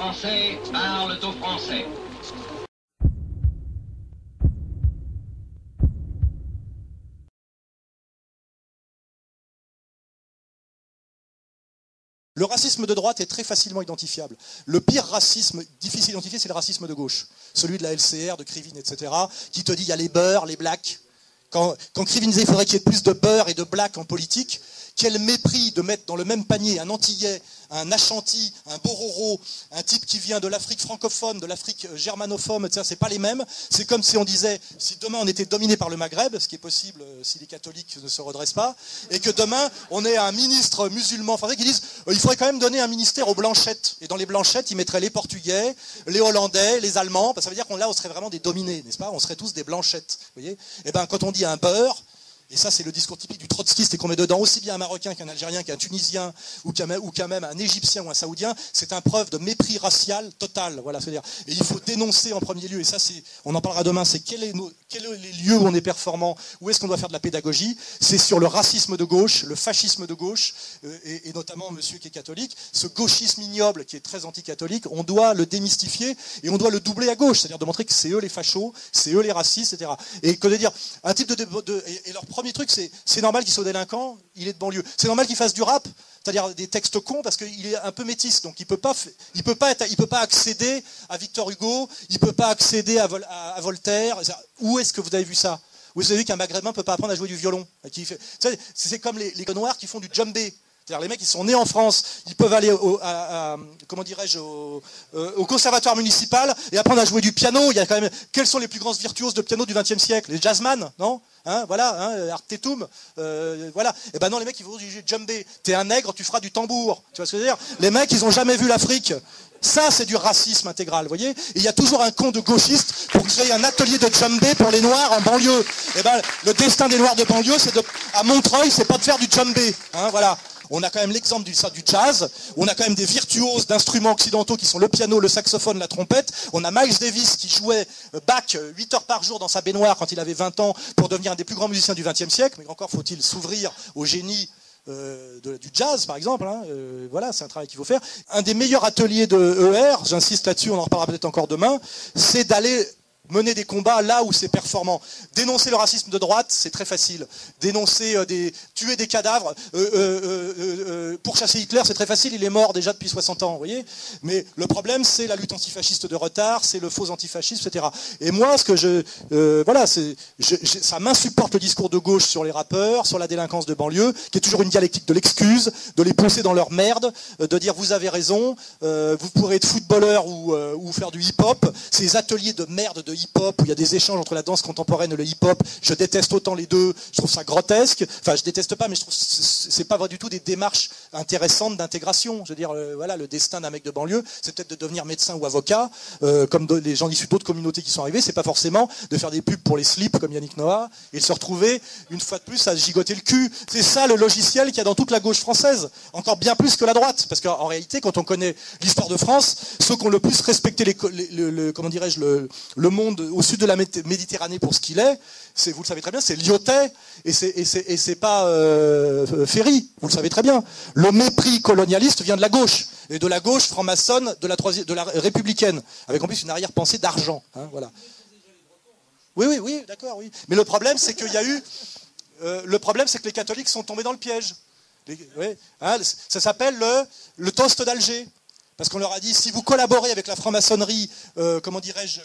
Français parlent aux Français. Le racisme de droite est très facilement identifiable. Le pire racisme difficile à identifier, c'est le racisme de gauche. Celui de la LCR, de Krivine, etc., qui te dit il y a les beurs, les blacks. Quand Krivine disait qu'il faudrait qu'il y ait plus de beurre et de black en politique, quel mépris de mettre dans le même panier un Antillais, un Ashanti, un Bororo, un type qui vient de l'Afrique francophone, de l'Afrique germanophone, etc. C'est pas les mêmes. C'est comme si on disait, si demain on était dominé par le Maghreb, ce qui est possible si les catholiques ne se redressent pas, et que demain on ait un ministre musulman français qui dise il faudrait quand même donner un ministère aux blanchettes. Et dans les blanchettes, ils mettraient les Portugais, les Hollandais, les Allemands. Ça veut dire qu'on là, on serait vraiment des dominés, n'est-ce pas? On serait tous des blanchettes. Vous voyez? Et ben quand on dit un beurre, et ça, c'est le discours typique du trotskiste et qu'on met dedans aussi bien un Marocain qu'un Algérien, qu'un Tunisien ou qu'un même un Égyptien ou un Saoudien, c'est un preuve de mépris racial total. Voilà, c'est-à-dire, et il faut dénoncer en premier lieu, et ça, on en parlera demain, c'est quels sont les lieux où on est performant, où est-ce qu'on doit faire de la pédagogie, c'est sur le racisme de gauche, le fascisme de gauche, et notamment monsieur qui est catholique, ce gauchisme ignoble qui est très anticatholique, on doit le démystifier et on doit le doubler à gauche, c'est-à-dire de montrer que c'est eux les fachos, c'est eux les racistes, etc. Et que de dire, un type et leur premier truc, c'est normal qu'il soit délinquant, il est de banlieue. C'est normal qu'il fasse du rap, c'est-à-dire des textes cons, parce qu'il est un peu métis, donc il peut pas accéder à Victor Hugo, il peut pas accéder à Voltaire. Où est-ce que vous avez vu ça? Vous avez vu qu'un Maghrébin ne peut pas apprendre à jouer du violon? C'est comme les noirs qui font du djembé. C'est-à-dire les mecs qui sont nés en France, ils peuvent aller au conservatoire municipal et apprendre à jouer du piano. Il y a quand même, quels sont les plus grands virtuoses de piano du XXe siècle? Les jazzman, non? Artetum, voilà. Et ben non, les mecs ils vont du djembé. T'es un nègre, tu feras du tambour. Tu vois ce que je veux dire? Les mecs, ils ont jamais vu l'Afrique. Ça, c'est du racisme intégral, vous voyez? Et il y a toujours un con de gauchiste pour créer un atelier de djembé pour les Noirs en banlieue. Et ben, le destin des Noirs de banlieue, à Montreuil, c'est pas de faire du djembé, voilà. On a quand même l'exemple du jazz, on a quand même des virtuoses d'instruments occidentaux qui sont le piano, le saxophone, la trompette. On a Miles Davis qui jouait Bach 8 heures par jour dans sa baignoire quand il avait 20 ans pour devenir un des plus grands musiciens du XXe siècle. Mais encore faut-il s'ouvrir au génie du jazz, par exemple. Voilà, c'est un travail qu'il faut faire. Un des meilleurs ateliers de ER, j'insiste là-dessus, on en reparlera peut-être encore demain, c'est d'aller mener des combats là où c'est performant. Dénoncer le racisme de droite, c'est très facile. Tuer des cadavres, pour chasser Hitler, c'est très facile, il est mort déjà depuis 60 ans, vous voyez. Mais le problème, c'est la lutte antifasciste de retard, c'est le faux antifascisme, etc. Et moi, ça m'insupporte le discours de gauche sur les rappeurs, sur la délinquance de banlieue, qui est toujours une dialectique de l'excuse, de les pousser dans leur merde, de dire vous avez raison, vous pourrez être footballeur ou faire du hip-hop. Ces ateliers de merde de hip-hop, où il y a des échanges entre la danse contemporaine et le hip-hop, je déteste autant les deux, je trouve ça grotesque, enfin je déteste pas, mais je trouve que c'est pas du tout des démarches intéressantes d'intégration. Je veux dire, le destin d'un mec de banlieue, c'est peut-être de devenir médecin ou avocat, comme les gens issus d'autres communautés qui sont arrivés, c'est pas forcément de faire des pubs pour les slips comme Yannick Noah, et de se retrouver, une fois de plus, à se gigoter le cul. C'est ça le logiciel qu'il y a dans toute la gauche française, encore bien plus que la droite, parce qu'en réalité, quand on connaît l'histoire de France, ceux qui ont le plus respecté le monde au sud de la Méditerranée pour ce qu'il est, vous le savez très bien, c'est Lyotet et c'est pas Ferry, vous le savez très bien. Le mépris colonialiste vient de la gauche, et de la gauche franc-maçonne de la républicaine, avec en plus une arrière-pensée d'argent. Voilà. Oui, d'accord, oui. Mais le problème, c'est qu'il y a eu... le problème, c'est que les catholiques sont tombés dans le piège. Ça s'appelle le toast d'Alger. Parce qu'on leur a dit, si vous collaborez avec la franc-maçonnerie,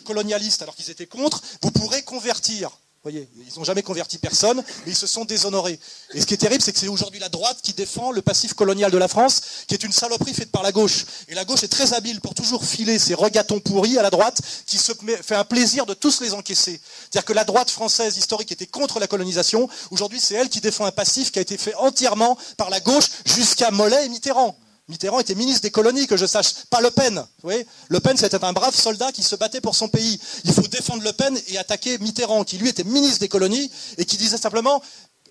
colonialiste, alors qu'ils étaient contre, vous pourrez convertir. Vous voyez, ils n'ont jamais converti personne, mais ils se sont déshonorés. Et ce qui est terrible, c'est que c'est aujourd'hui la droite qui défend le passif colonial de la France, qui est une saloperie faite par la gauche. Et la gauche est très habile pour toujours filer ses regatons pourris à la droite, qui se fait un plaisir de tous les encaisser. C'est-à-dire que la droite française historique était contre la colonisation, aujourd'hui c'est elle qui défend un passif qui a été fait entièrement par la gauche jusqu'à Mollet et Mitterrand. Mitterrand était ministre des colonies, que je sache, pas Le Pen. Vous voyez, Le Pen, c'était un brave soldat qui se battait pour son pays. Il faut défendre Le Pen et attaquer Mitterrand, qui lui était ministre des colonies et qui disait simplement,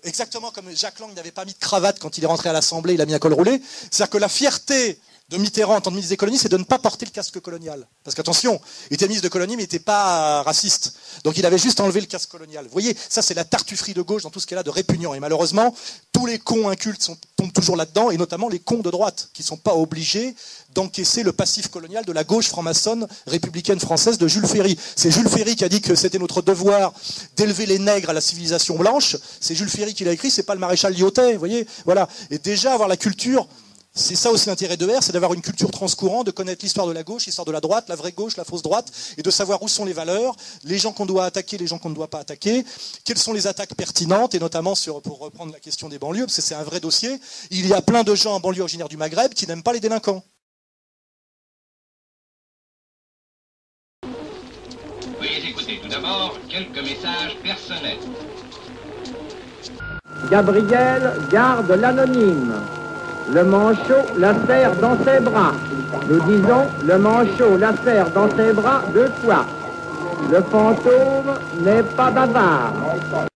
exactement comme Jacques Lang n'avait pas mis de cravate quand il est rentré à l'Assemblée, il a mis un col roulé, c'est-à-dire que la fierté de Mitterrand en tant que ministre des colonies, c'est de ne pas porter le casque colonial. Parce qu'attention, il était ministre de colonie, mais il n'était pas raciste. Donc il avait juste enlevé le casque colonial. Vous voyez, ça c'est la tartufferie de gauche dans tout ce qu'elle a de répugnant. Et malheureusement, tous les cons incultes tombent toujours là-dedans, et notamment les cons de droite, qui ne sont pas obligés d'encaisser le passif colonial de la gauche franc-maçonne républicaine française de Jules Ferry. C'est Jules Ferry qui a dit que c'était notre devoir d'élever les nègres à la civilisation blanche. C'est Jules Ferry qui l'a écrit, c'est pas le maréchal Lyotet, vous voyez. Voilà. Et déjà avoir la culture. C'est ça aussi l'intérêt de R, c'est d'avoir une culture transcourant, de connaître l'histoire de la gauche, l'histoire de la droite, la vraie gauche, la fausse droite, et de savoir où sont les valeurs, les gens qu'on doit attaquer, les gens qu'on ne doit pas attaquer, quelles sont les attaques pertinentes, et notamment pour reprendre la question des banlieues, parce que c'est un vrai dossier, il y a plein de gens en banlieue originaire du Maghreb qui n'aiment pas les délinquants. Veuillez écouter tout d'abord quelques messages personnels. Gabriel garde l'anonyme. Le manchot la serre dans ses bras. Nous disons, le manchot la serre dans ses bras 2 fois. Le fantôme n'est pas bavard.